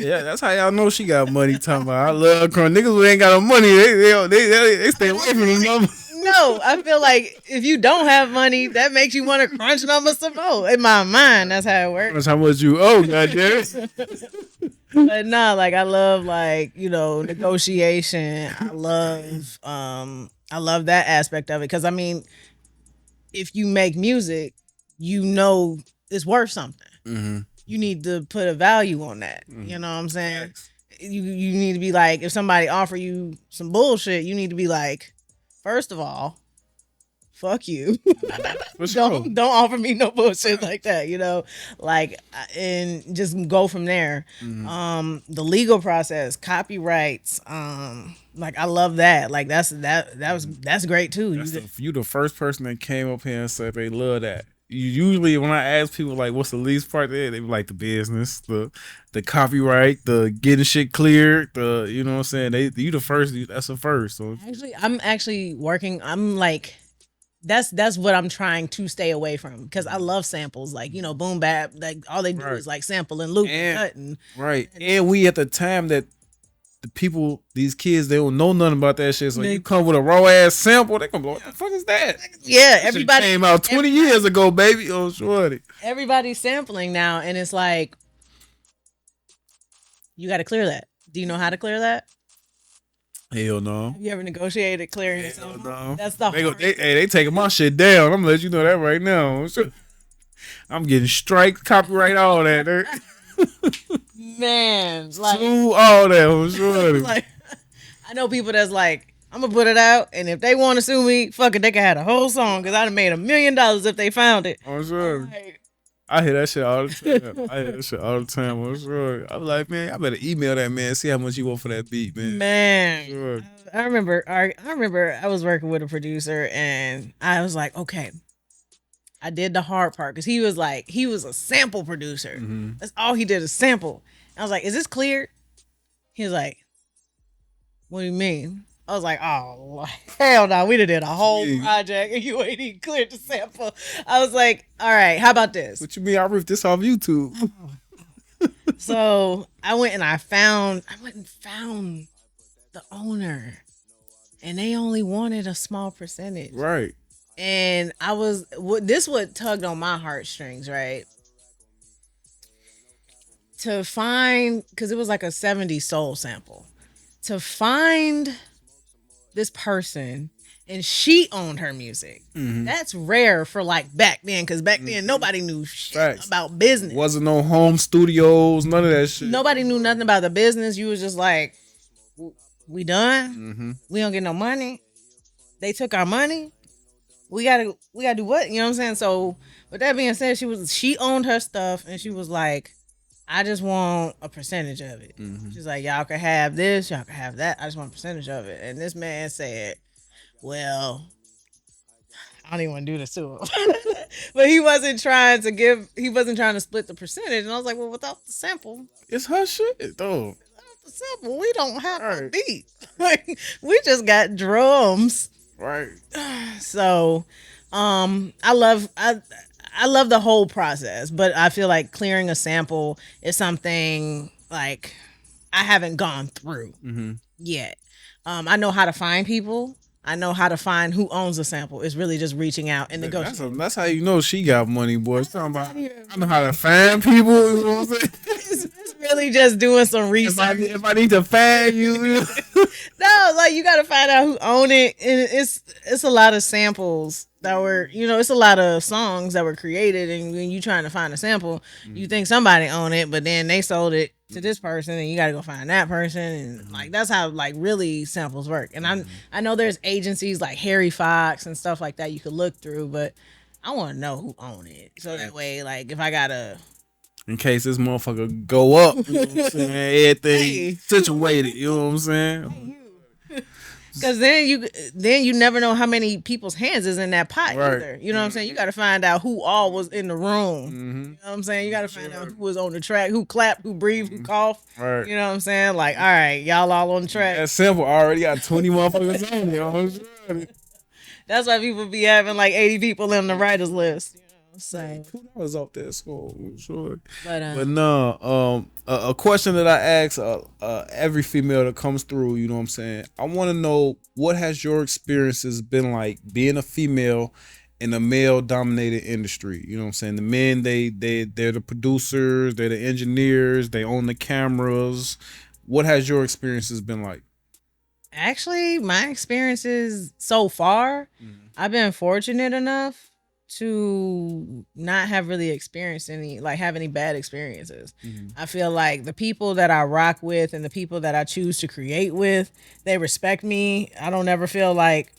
Yeah, that's how y'all know she got money. Talking about I love crunk niggas who ain't got no money. They stay away from the numbers. No, I feel like if you don't have money, that makes you want to crunch numbers some more. In my mind, that's how it works. That's how much you owe, goddamn. But nah, like I love negotiation. I love that aspect of it because I mean, if you make music, you know it's worth something. Mm-hmm. You need to put a value on that. You know what I'm saying? You need to be like, if somebody offer you some bullshit, you need to be like, first of all, fuck you. For sure. Don't offer me no bullshit like that, you know, like, and just go from there. The legal process, copyrights, like I love that. Like that's great too. You the first person that came up here and said they love that. You usually when I ask people like what's the least part there, they be like the business, the copyright, the getting shit cleared, the you know what I'm saying. You the first. That's the first. So I'm actually working. I'm like, that's what I'm trying to stay away from because I love samples. Like, you know, boom bap. Like all they do Right. is like sample and loop and cut and right. And we at the time that the people, these kids, they don't know nothing about that shit. So you come with a raw ass sample, they come, what the fuck is that? Yeah, That shit everybody came out 20 years ago, baby. Oh, shorty. everybody's sampling now, and it's like you got to clear that. Do you know how to clear that? Hell no. Have you ever negotiated clearing your Hell sample? no. That's the hard. They taking my shit down. I'm gonna let you know that right now. I'm getting strike, copyright, all that. Man, like, Sue, all that. I'm sure. like, I know people that's like, I'm gonna put it out, and if they want to sue me, fuck it, they can have a whole song because I'd have made $1 million if they found it. I'm sure. Like, I hear that shit all the time. I hear that shit all the time. I'm sure. I'm like, man, I better email that man, see how much you want for that beat, man. man, Sure. I remember I was working with a producer, and I was like, okay, I did the hard part because he was a sample producer. That's all he did is sample. I was like, is this cleared? He was like, what do you mean? I was like, oh, hell no, we did a whole project and you ain't even cleared the sample. I was like, all right, how about this? What you mean? I ripped this off YouTube. So I went and found the owner, and they only wanted a small percentage. Right. And this what tugged on my heartstrings, right? To find, because it was like a 70s soul sample. To find this person and she owned her music. That's rare for like back then, because back then nobody knew shit about business. Wasn't no home studios, none of that shit. Nobody knew nothing about the business. You was just like, we done? We don't get no money. They took our money. We gotta do what? You know what I'm saying? So with that being said, she owned her stuff, and she was like, I just want a percentage of it. She's like, y'all can have this, y'all can have that. I just want a percentage of it. And this man said, well, I don't even want to do this to him. But he wasn't trying to split the percentage. And I was like, well, without the sample, It's her shit, though. without the sample, we don't have a beat. Like, we just got drums. Right. So, I love the whole process, but I feel like clearing a sample is something like I haven't gone through yet. I know how to find people. I know how to find who owns the sample. It's really just reaching out and negotiating. That's how you know she got money, boy. It's talking about, I know how to find people. You know what I'm saying? It's really just doing some research. If I need to find you. No, like you got to find out who own it, and it's a lot of samples that were, it's a lot of songs that were created, and when you trying to find a sample, you think somebody own it, but then they sold it to this person, and you got to go find that person, and like that's how like really samples work. And I know there's agencies like Harry Fox and stuff like that you could look through, but I want to know who own it, so that way, like if I gotta. In case this motherfucker go up, you know what I'm saying? Everything situated, you know what I'm saying? Because then you never know how many people's hands is in that pot either. You know what I'm saying? You got to find out who all was in the room. You know what I'm saying? You got to find out who was on the track, who clapped, who breathed, who coughed. Right. You know what I'm saying? Like, all right, y'all all on the track. That's simple. I already got 20 motherfuckers on there. I'm sure. That's why people be having like 80 people in the writers list. So $2 off that score, sure. But no, a question that I ask every female that comes through, you know what I'm saying? I want to know, what has your experiences been like being a female in a male dominated industry? You know what I'm saying? The men, they're the producers, they're the engineers, they own the cameras. What has your experiences been like? actually, my experiences so far, I've been fortunate enough to not have really experienced any like have any bad experiences. Mm-hmm. I feel like the people that I rock with and the people that I choose to create with, they respect me. I don't ever feel like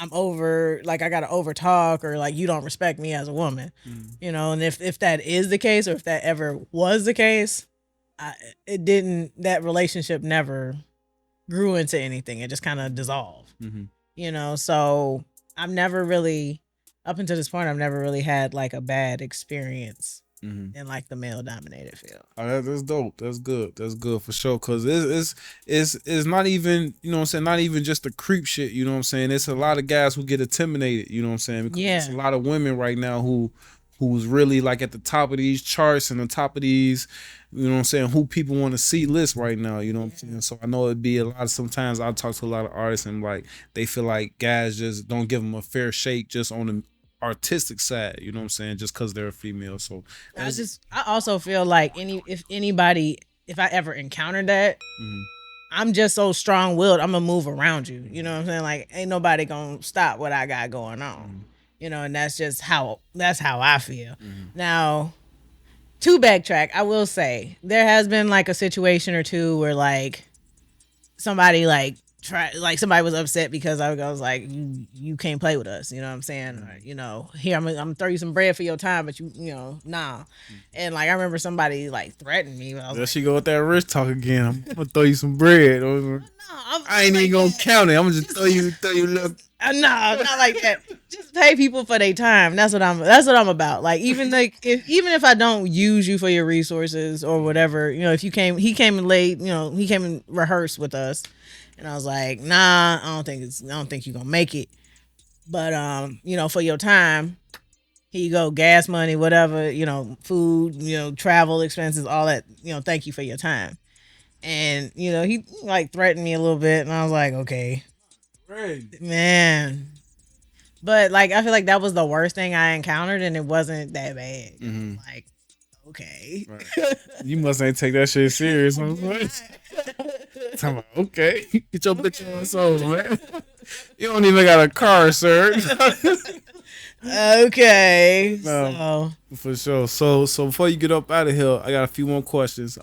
I'm over like I gotta over talk or like you don't respect me as a woman. Mm-hmm. You know, and if that is the case or if that ever was the case, I it didn't that relationship never grew into anything. It just kind of dissolved. Mm-hmm. You know, so I've never really up until this point I've never really had like a bad experience Mm-hmm. in like the male dominated field. Oh, that's dope. That's good. That's good for sure. Cause it's not even, you know what I'm saying, not even just the creep shit, you know what I'm saying? It's a lot of guys who get intimidated, you know what I'm saying? Because Yeah. there's a lot of women right now who's really like at the top of these charts and the top of these, you know what I'm saying, who people want to see lists right now, you know what I'm saying? So I know it'd be a lot of sometimes I talk to a lot of artists and like they feel like guys just don't give them a fair shake just on the artistic side, you know what I'm saying, just because they're a female. So I also feel like if I ever encountered that, mhm. I'm just so strong willed. I'm gonna move around you. You know what I'm saying? Like ain't nobody gonna stop what I got going on. You know, and that's how I feel. Now, to backtrack, I will say there has been like a situation or two where like somebody like somebody was upset because I was like you can't play with us, you know what I'm saying? Or, you know, here I'm gonna throw you some bread for your time, but you know, nah. And like I remember somebody like threatened me. But I was There like, she go with that rich talk again. I'm gonna throw you some bread. no, I ain't even gonna count it. I'm gonna just throw you look. No, not like that. Just pay people for their time. That's what I'm about. Like even if I don't use you for your resources or whatever, you know, if he came and laid, you know, he came and rehearsed with us, and I was like, nah, I don't think you're gonna make it. But you know, for your time, here you go, gas money, whatever, you know, food, you know, travel expenses, all that, you know, thank you for your time. And you know, he like threatened me a little bit, and I was like, okay. Right. Man. But like I feel like that was the worst thing I encountered and it wasn't that bad. Mm-hmm. Like, okay. Right. You must ain't take that shit serious, huh? Talking about, okay. Get your bitch ass on, man. You don't even got a car, sir. Okay. No, for sure. So before you get up out of here, I got a few more questions.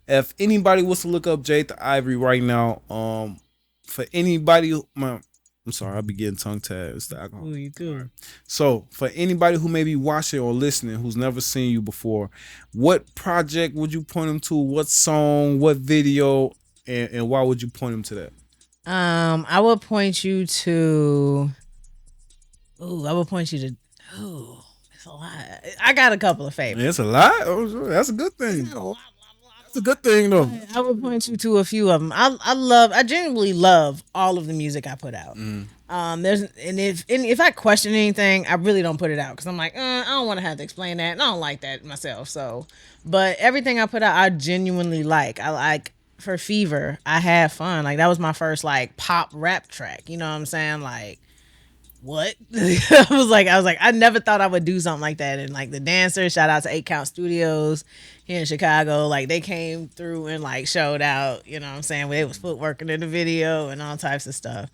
If anybody was to look up Jade the Ivory right now, for anybody, I'm sorry, I'll be getting tongue tied. It's the alcohol. Ooh, you good. So for anybody who may be watching or listening who's never seen you before, what project would you point them to? What song? What video? And why would you point them to that? I would point you to. I would point you to. Ooh, it's a lot. I got a couple of favorites. Yeah, it's a lot. Oh, that's a good thing. That's a good thing, though. I would point you to a few of them. I genuinely love all of the music I put out. If I question anything, I really don't put it out because I'm like, I don't want to have to explain that, and I don't like that myself. So, but everything I put out, I genuinely like. I like for Fever, I had fun. Like that was my first like pop rap track. You know what I'm saying? Like what? I was like, I never thought I would do something like that. And like the dancers, shout out to 8 Count Studios here in Chicago. Like they came through and like showed out, you know what I'm saying? They was footworking in the video and all types of stuff.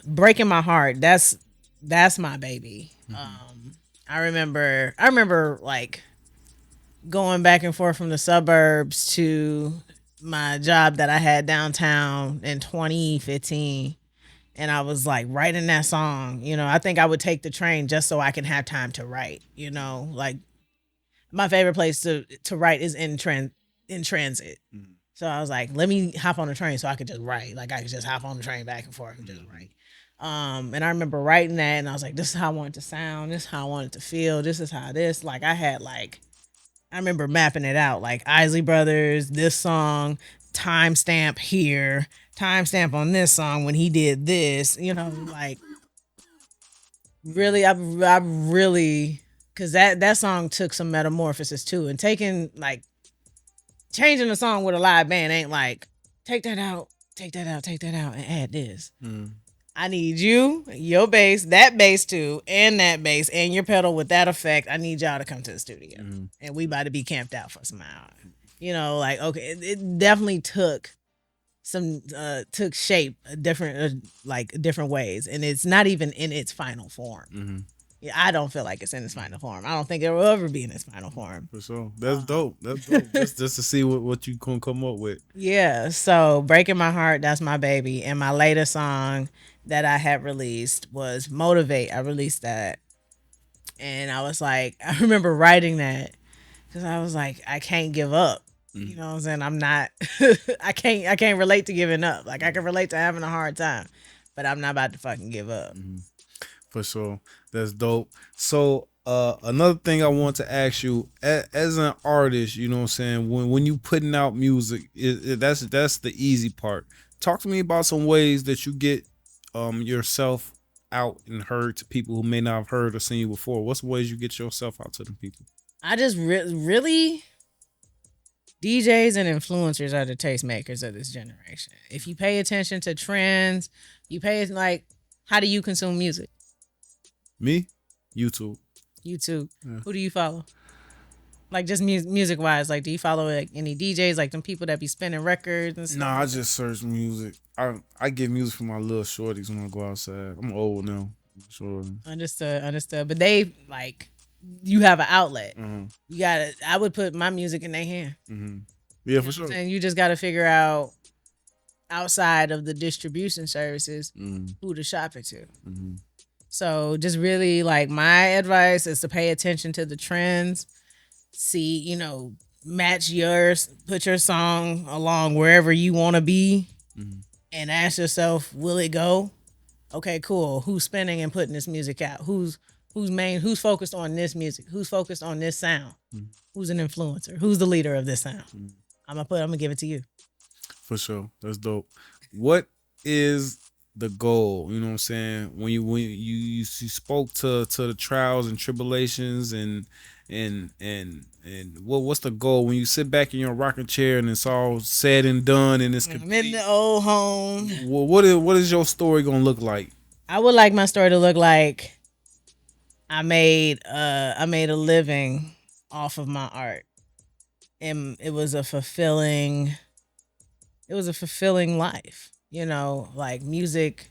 Breaking My Heart, that's my baby. I remember like going back and forth from the suburbs to my job that I had downtown in 2015. And I was like writing that song, you know, I think I would take the train just so I can have time to write, you know, like my favorite place to write is in transit. So I was like, let me hop on the train so I could just write. Like I could just hop on the train back and forth and just write. And I remember writing that and I was like, this is how I want it to sound. This is how I want it to feel. This is how this, like I remember mapping it out, like Isley Brothers, this song, timestamp here, timestamp on this song when he did this, you know, like really, I really, because that song took some metamorphosis too, and changing the song with a live band ain't like take that out, and add this. I need you, your bass, that bass too, and that bass, and your pedal with that effect. I need y'all to come to the studio, and we about to be camped out for some hours. You know, like okay, it definitely took some took shape different like different ways, and it's not even in its final form. Mm-hmm. Yeah, I don't feel like it's in its final form. I don't think it will ever be in its final form. For sure. That's dope. That's dope. Just to see what you can come up with. Yeah, so Breaking My Heart, that's my baby. And my latest song that I had released was Motivate. I released that. And I was like, I remember writing that because I was like, I can't give up. You know what I'm saying? I'm not I can't relate to giving up. Like I can relate to having a hard time, but I'm not about to fucking give up. For sure. That's dope. So another thing I want to ask you, as an artist, you know what I'm saying, when you putting out music, that's the easy part. Talk to me about some ways that you get yourself out and heard to people who may not have heard or seen you before. What's the ways you get yourself out to them people? I just really DJs and influencers are the tastemakers of this generation. If you pay attention to trends, you pay like how do you consume music? Me? YouTube. YouTube. Yeah. Who do you follow? Like just music wise, like do you follow like any DJs, like them people that be spinning records and stuff? Nah, I just search music. I get music from my little shorties when I go outside. I'm old now. Sure. Understood. But they like you have an outlet. Mm-hmm. You gotta. I would put my music in their hand. Mm-hmm. Yeah, for sure. And you just got to figure out outside of the distribution services who to shop it to. Mm-hmm. So just really like my advice is to pay attention to the trends. See, match yours, put your song along wherever you want to be, and ask yourself, will it go? Okay, cool. Who's spinning and putting this music out? Who's focused on this music? Who's focused on this sound? Who's an influencer? Who's the leader of this sound? I'm gonna give it to you. For sure. That's dope. What is the goal? You know what I'm saying? When you spoke to the trials and tribulations and what's the goal when you sit back in your rocking chair and it's all said and done and it's complete? I'm in the old home. Well, what is your story gonna look like? I would like my story to look like I made a living off of my art, and it was a fulfilling life. Like music,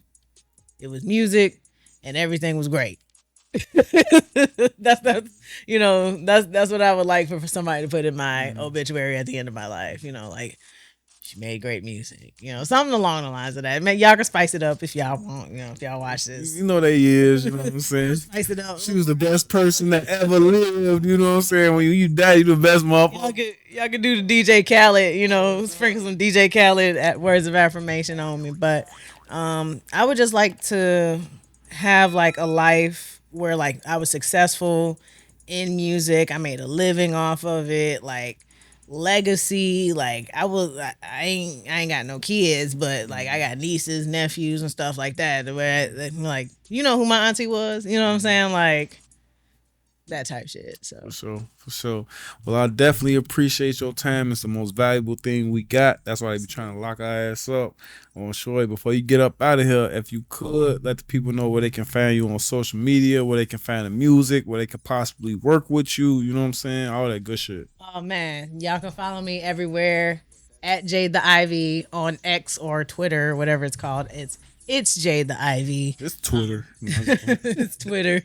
it was music, and everything was great. that's that's what I would like for somebody to put in my obituary at the end of my life. Like she made great music. Something along the lines of that. Man, y'all can spice it up if y'all want. If y'all watch this, they is. You know what I'm saying? Spice it up. She was the best person that ever lived. You know what I'm saying? When you die, you the best motherfucker. Y'all could do the DJ Khaled. Sprinkle some DJ Khaled at words of affirmation on me. But I would just like to have like a life where like I was successful in music. I made a living off of it. Like legacy. Like I ain't got no kids, but like I got nieces, nephews, and stuff like that. Where like who my auntie was. You know what I'm saying? Like that type shit. So For sure. Well, I definitely appreciate your time. It's the most valuable thing we got. That's why they be trying to lock our ass up. On Shoy, before you get up out of here, if you could let the people know where they can find you on social media, where they can find the music, where they could possibly work with you. You know what I'm saying? All that good shit. Oh man, y'all can follow me everywhere at Jade the Ivy on X or Twitter, whatever it's called. It's Jade the Ivy. It's Twitter. It's Twitter.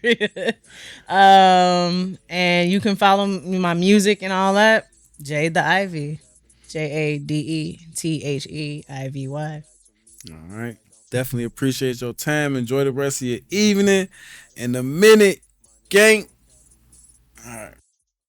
And you can follow my music and all that. Jade the Ivy. JADETHEIVY. All right. Definitely appreciate your time. Enjoy the rest of your evening. In a minute, gang.